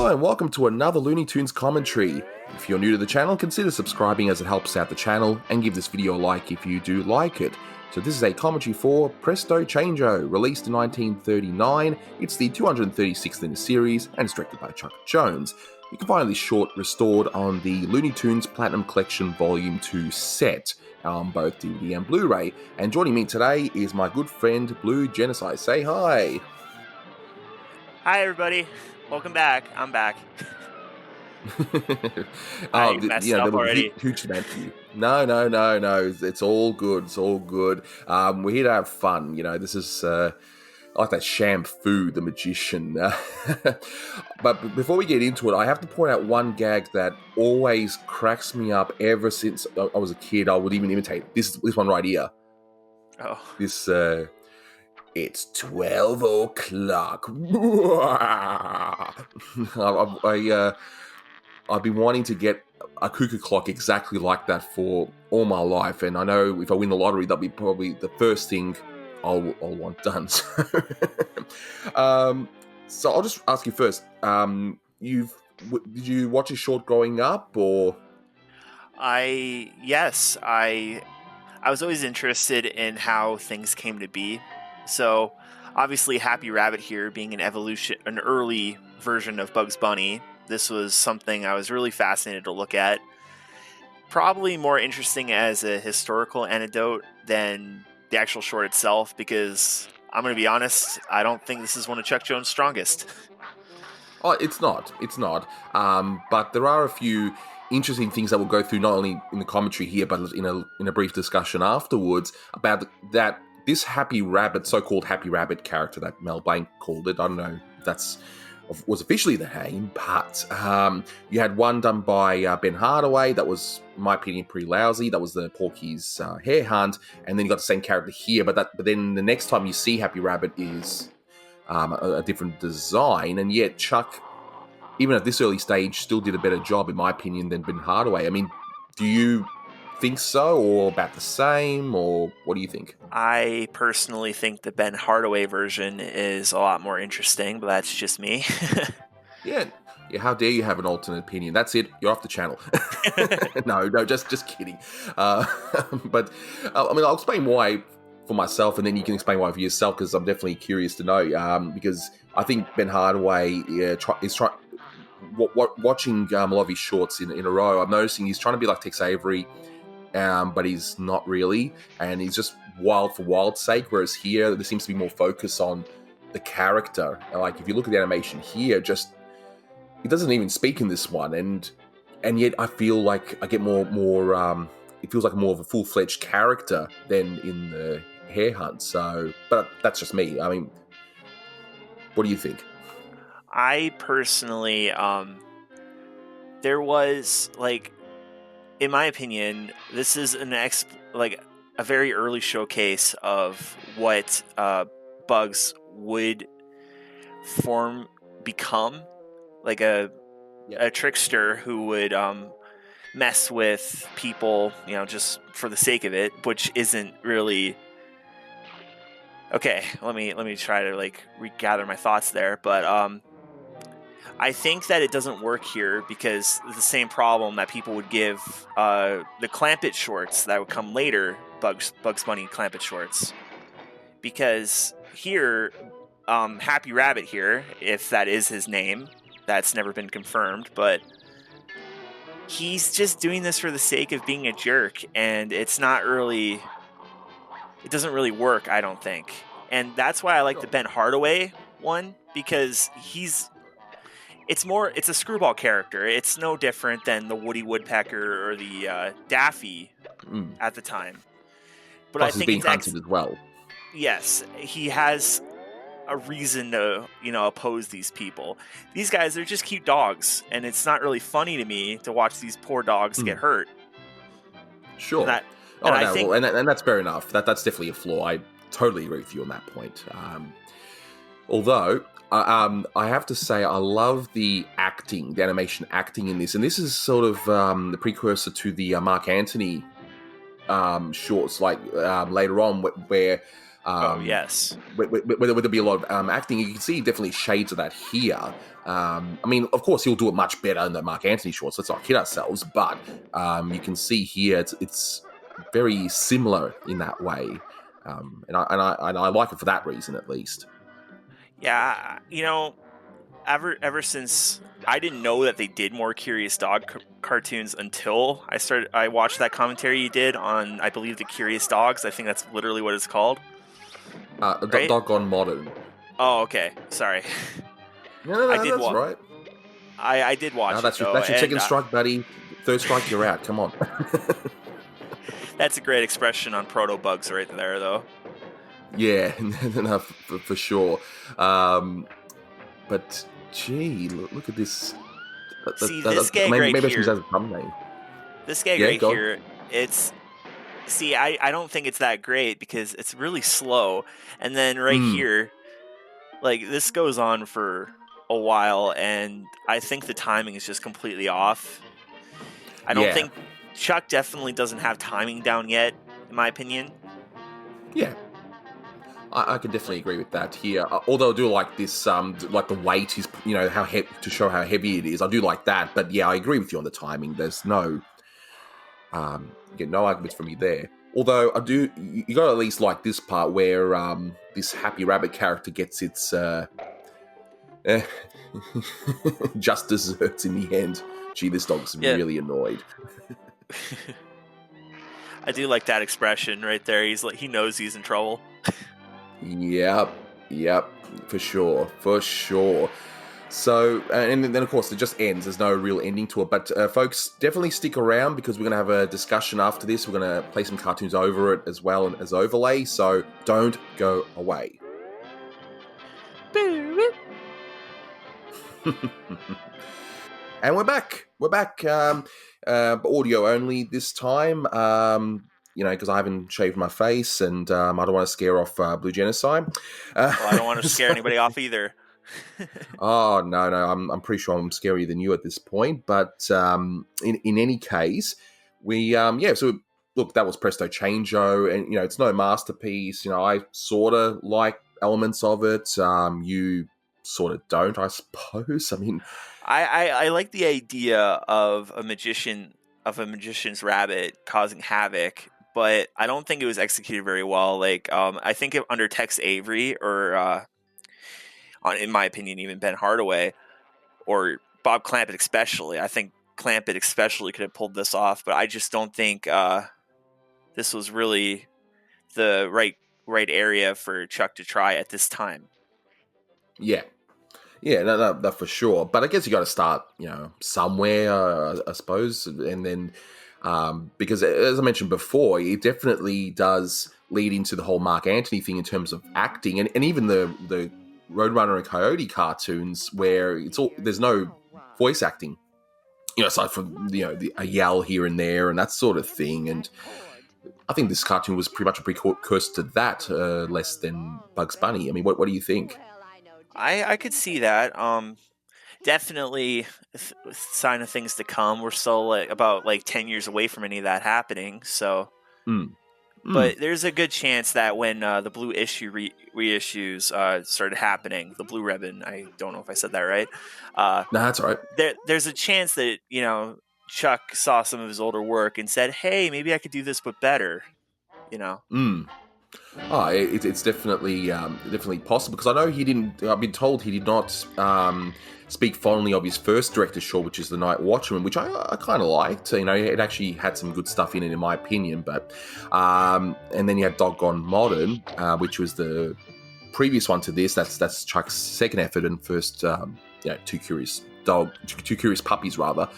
Hello and welcome to another Looney Tunes commentary. If you're new to the channel, consider subscribing as it helps out the channel, and give this video a like if you do like it. So this is a commentary for Prest-O Change-O, released in 1939. It's the 236th in the series, and it's directed by Chuck Jones. You can find this short restored on the Looney Tunes Platinum Collection Volume 2 set, on both DVD and Blu-ray. And joining me today is my good friend Blue Genocide. Say hi! Hi everybody, welcome back. I'm back. I messed up already. Huge demand for you. No. It's all good. It's all good. We're here to have fun. You know, this is I like that Shampoo, the magician. But before we get into it, I have to point out one gag that always cracks me up ever since I was a kid. I would even imitate this one right here. Oh. This. It's 12 o'clock. I've been wanting to get a cuckoo clock exactly like that for all my life, and I know if I win the lottery, that'll be probably the first thing I'll want done. So I'll just ask you first. Did you watch a short growing up, or? Yes. I was always interested in how things came to be. So, obviously, Happy Rabbit here being an early version of Bugs Bunny. This was something I was really fascinated to look at. Probably more interesting as a historical anecdote than the actual short itself, because I'm going to be honest, I don't think this is one of Chuck Jones' strongest. Oh, it's not. But there are a few interesting things that we'll go through, not only in the commentary here, but in a brief discussion afterwards about that. This Happy Rabbit, so-called Happy Rabbit character that Mel Blanc called it, I don't know if was officially the name, but you had one done by Ben Hardaway that was, in my opinion, pretty lousy. That was the Porky's Hare Hunt, and then you got the same character here, but then the next time you see Happy Rabbit is a different design, and yet Chuck, even at this early stage, still did a better job, in my opinion, than Ben Hardaway. I mean, do you think so, or about the same, or what do you think? I personally think the Ben Hardaway version is a lot more interesting, but that's just me. Yeah, how dare you have an alternate opinion? That's it, you're off the channel. No, just kidding. But I mean, I'll explain why for myself, and then you can explain why for yourself, because I'm definitely curious to know. Because I think Ben Hardaway watching a lot of his shorts in a row, I'm noticing he's trying to be like Tex Avery, but he's not really, and he's just wild for wild's sake, whereas here there seems to be more focus on the character. Like, if you look at the animation here, just it doesn't even speak in this one, and yet I feel like I get more it feels like more of a full-fledged character than in the Hare Hunt. So, but that's just me. I mean, what do you think? I personally, there was, like, in my opinion, this is a very early showcase of what Bugs would become, like a trickster who would mess with people, just for the sake of it, which isn't really. Okay, let me try to regather my thoughts there, but I think that it doesn't work here because the same problem that people would give the Clampett shorts that would come later, Bugs Bunny Clampett shorts. Because here, Happy Rabbit here, if that is his name, that's never been confirmed, but he's just doing this for the sake of being a jerk, and it doesn't really work, I don't think. And that's why I like the Ben Hardaway one, because it's a screwball character. It's no different than the Woody Woodpecker or the Daffy at the time. But Plus, I think he's being hunted as well. Yes, he has a reason to, oppose these people. These guys, they're just cute dogs, and it's not really funny to me to watch these poor dogs get hurt. Sure. And that's fair enough. That's definitely a flaw. I totally agree with you on that point. Although, I have to say, I love the animation acting in this. And this is sort of the precursor to the Mark Antony shorts, later on, where Oh, yes. Where there'll be a lot of acting. You can see definitely shades of that here. I mean, of course, he'll do it much better in the Mark Anthony shorts. Let's not kid ourselves. But you can see here it's very similar in that way, and I like it for that reason at least. Yeah, ever since I didn't know that they did more Curious Dog cartoons until I watched that commentary you did on, I believe, the Curious Dogs. I think that's literally what it's called. Right? Doggone modern. Oh, okay. Sorry. No, that's right. I did watch that's it, though. That's your second strike, buddy. Third strike, you're out. Come on. That's a great expression on Proto-Bugs right there, though. Yeah, no, for sure. But, gee, look at this. See, this gag right here. This gag right here, it's... See, I don't think it's that great because it's really slow. And then right here, like, this goes on for a while, and I think the timing is just completely off. I don't think... Chuck definitely doesn't have timing down yet, in my opinion. Yeah. I can definitely agree with that here. Although I do like this, like the weight is, how to show how heavy it is. I do like that, but yeah, I agree with you on the timing. There's no, get no arguments from me there. Although I do, you got to at least like this part where this Happy Rabbit character gets its just desserts in the end. Gee, this dog's really annoyed. I do like that expression right there. He knows he's in trouble. Yep, for sure. So, and then of course it just ends. There's no real ending to it. But folks, definitely stick around because we're going to have a discussion after this. We're going to play some cartoons over it as well as overlay. So don't go away. And we're back. Audio only this time. Because I haven't shaved my face and I don't want to scare off Blue Genocide. I don't want to scare anybody off either. Oh, no, I'm pretty sure I'm scarier than you at this point. But in any case, we, so look, that was Prest-O Change-O, and, it's no masterpiece. I sort of like elements of it. You sort of don't, I suppose. I mean... I like the idea of a magician's rabbit causing havoc, but I don't think it was executed very well. Like, I think under Tex Avery or, in my opinion, even Ben Hardaway or Bob Clampett especially. I think Clampett especially could have pulled this off, but I just don't think this was really the right area for Chuck to try at this time. Yeah. Yeah, no, for sure. But I guess you got to start, somewhere, I suppose. And then, because as I mentioned before, it definitely does lead into the whole Mark Anthony thing in terms of acting, and even the Roadrunner and Coyote cartoons where there's no voice acting, aside from a yell here and there and that sort of thing. And I think this cartoon was pretty much a precursor to that, less than Bugs Bunny. I mean, what do you think? I could see that. Definitely sign of things to come. We're still about 10 years away from any of that happening. So, but there's a good chance that when the Blue issue reissues started happening, the Blue Ribbon. I don't know if I said that right. No, that's all right. There's a chance that Chuck saw some of his older work and said, "Hey, maybe I could do this, but better." Oh, it's definitely possible, because I know he didn't. I've been told he did not speak fondly of his first director's short, which is The Night Watchman, which I kind of liked. It actually had some good stuff in it, in my opinion. But and then you had Doggone Modern, which was the previous one to this. That's Chuck's second effort and first, Two Curious Puppies rather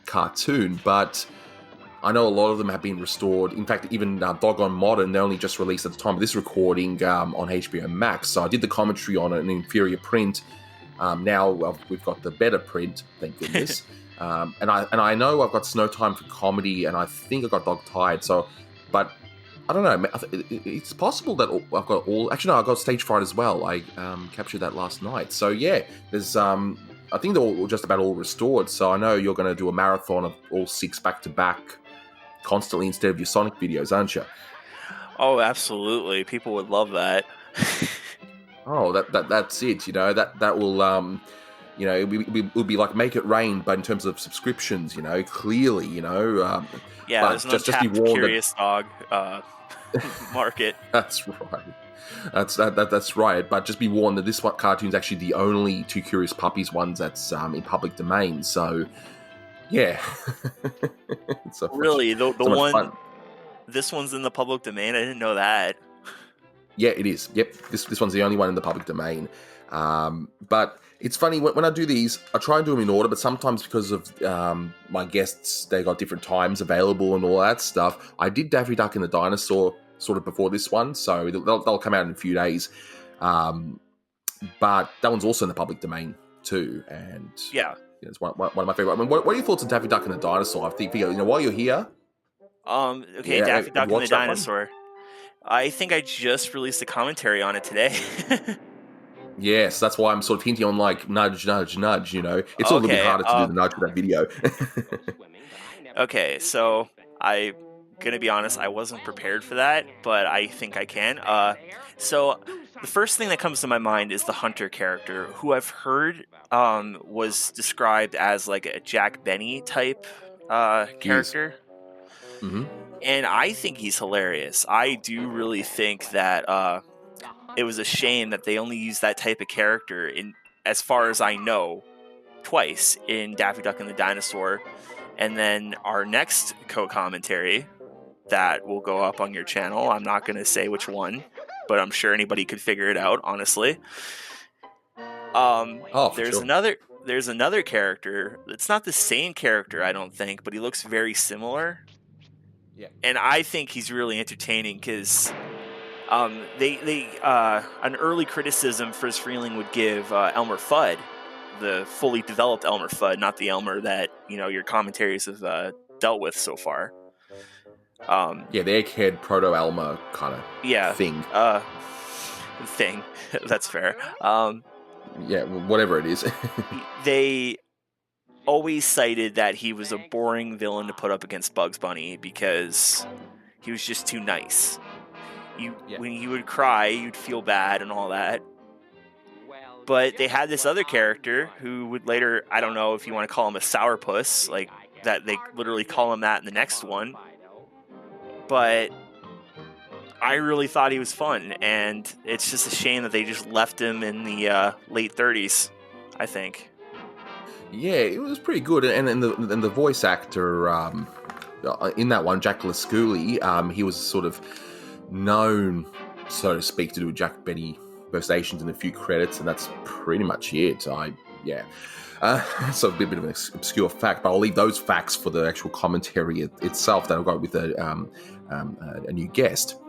cartoon, but. I know a lot of them have been restored. In fact, even Doggone Modern, they only just released at the time of this recording on HBO Max. So I did the commentary on an inferior print. Now we've got the better print, thank goodness. And I know I've got Snow Time for Comedy, and I think I got Dog Tired. So, but I don't know. It's possible that I've got all. Actually, no, I got Stage Fright as well. I captured that last night. So yeah, there's. I think they're all just about all restored. So I know you're going to do a marathon of all 6 back to back. Constantly instead of your Sonic videos, aren't you? Oh, absolutely. People would love that. Oh, that's it. That will it'll be like Make It Rain, but in terms of subscriptions, clearly, Yeah, there's but an just be untapped warned that curious dog market. that's right. That's right. But just be warned that this one cartoon's actually the only Two Curious Puppies ones that's in public domain. So yeah, it's Really, the so much one, fun. this one's in the public domain. I didn't know that. Yeah, it is. Yep, this one's the only one in the public domain. But it's funny when I do these, I try and do them in order. But sometimes because of my guests, they got different times available and all that stuff. I did Daffy Duck and the Dinosaur sort of before this one, so they'll come out in a few days. But that one's also in the public domain too, and Yeah. it's one of my favorite. I mean, what are your thoughts on Daffy Duck and the Dinosaur? I think while you're here, Okay, yeah, Daffy have Duck you and the watched that one? Dinosaur. I think I just released a commentary on it today. Yes, that's why I'm sort of hinting on like nudge, nudge, nudge. It's a little bit Okay, harder to do the nudge with that video. okay, so I'm gonna be honest, I wasn't prepared for that, but I think I can. So the first thing that comes to my mind is the Hunter character, who I've heard was described as like a Jack Benny type He is. character. Hmm. And I think he's hilarious. I do really think that it was a shame that they only used that type of character in, as far as I know, twice in Daffy Duck and the Dinosaur. And then our next co-commentary that will go up on your channel. I'm not going to say which one, but I'm sure anybody could figure it out, honestly. Oh, for There's sure. another character. It's not the same character, I don't think, but he looks very similar. Yeah. And I think he's really entertaining because they an early criticism Friz Freeling would give Elmer Fudd, the fully developed Elmer Fudd, not the Elmer that your commentaries have dealt with so far. Yeah, the egghead proto Alma kind of Yeah, thing. thing. That's fair. Yeah, whatever it is. They always cited that he was a boring villain to put up against Bugs Bunny because he was just too nice. When he would cry, you'd feel bad and all that. But they had this other character who would later, I don't know if you want to call him a sourpuss, like that they literally call him that in the next one. But I really thought he was fun, and it's just a shame that they just left him in the late 30s, I think. Yeah, it was pretty good, and the voice actor in that one, Jack Lasculi, he was sort of known, so to speak, to do Jack Benny impersonations and a few credits, and that's pretty much it. So a bit of an obscure fact, but I'll leave those facts for the actual commentary itself that I've got with a new guest.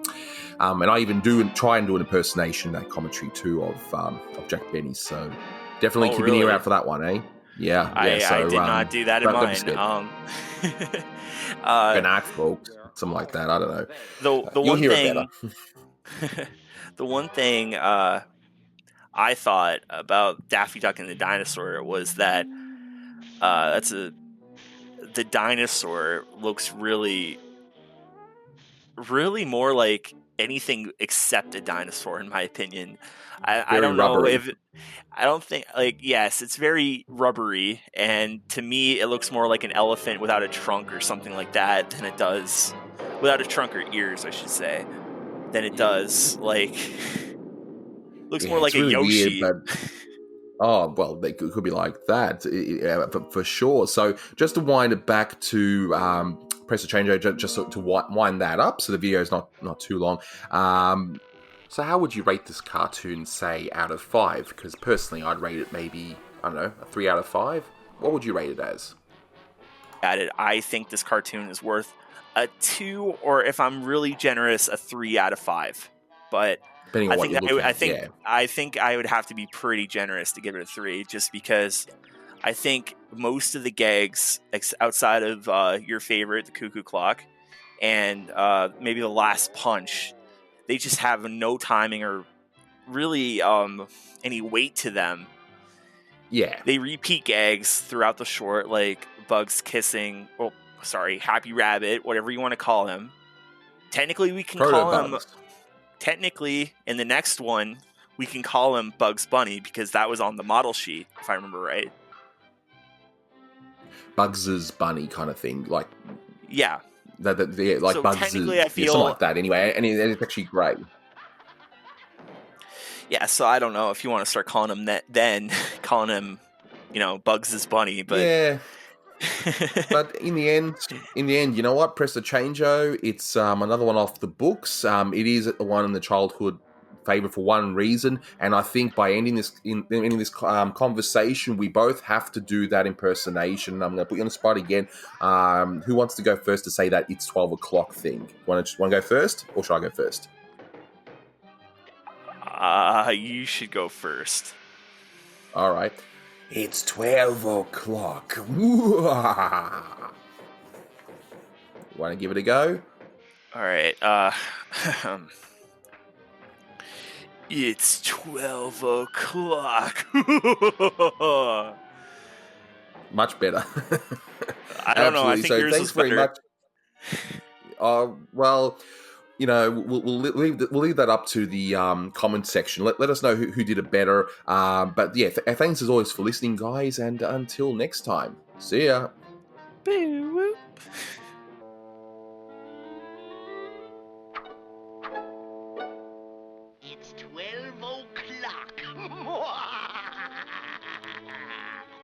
And I even try and do an impersonation, that commentary too, of Jack Benny. So definitely keep an ear out for that one, eh? Yeah. I So did not do that in mine. Ben Act, folks, something like that. I don't know. The You'll one hear thing, it better. the one thing I thought about Daffy Duck and the Dinosaur was that the dinosaur looks really, really more like anything except a dinosaur, in my opinion. I don't know Rubbery. if I don't think yes, it's very rubbery, and to me, it looks more like an elephant without a trunk or something like that than it does without a trunk or ears, I should say, than it does like looks more like It's a really Yoshi. weird, but oh well, they could be like that for sure. So just to wind it back to Prest-O Change-O, just to wind that up, so the video is not too long. So how would you rate this cartoon, say, out of 5? Because personally, I'd rate it maybe, I don't know, a 3 out of 5. What would you rate it as? I think this cartoon is worth a 2, or if I'm really generous, a 3 out of 5. But Depending on what you're looking at, yeah. I think I would have to be pretty generous to give it a 3, just because I think most of the gags outside of your favorite, the Cuckoo Clock, and maybe the last punch, they just have no timing or really any weight to them. Yeah. They repeat gags throughout the short, like Bugs kissing, Happy Rabbit, whatever you want to call him, technically we can call him. Proto-Bugs. Technically, in the next one, we can call him Bugs Bunny because that was on the model sheet, if I remember right. Bugs' Bunny kind of thing, like yeah, like so Bugs' technically, I feel something like that. Anyway, and it's actually great. Yeah, so I don't know if you want to start calling him that, then calling him, Bugs' Bunny, but yeah. But in the end, you know what? Prest-O Change-O. It's another one off the books. It is one in the childhood favorite for one reason, and I think by ending this conversation, we both have to do that impersonation. I'm going to put you on the spot again. Who wants to go first to say that it's 12 o'clock thing? Want to go first, or should I go first? You should go first. All right. It's 12 o'clock. Want to give it a go? All right. It's 12 o'clock. Much better. I don't know. I think yours thanks was better. very much. Well, we'll leave that up to the comment section. Let us know who did it better. But yeah, thanks as always for listening, guys, and until next time. See ya. Boo-whoop.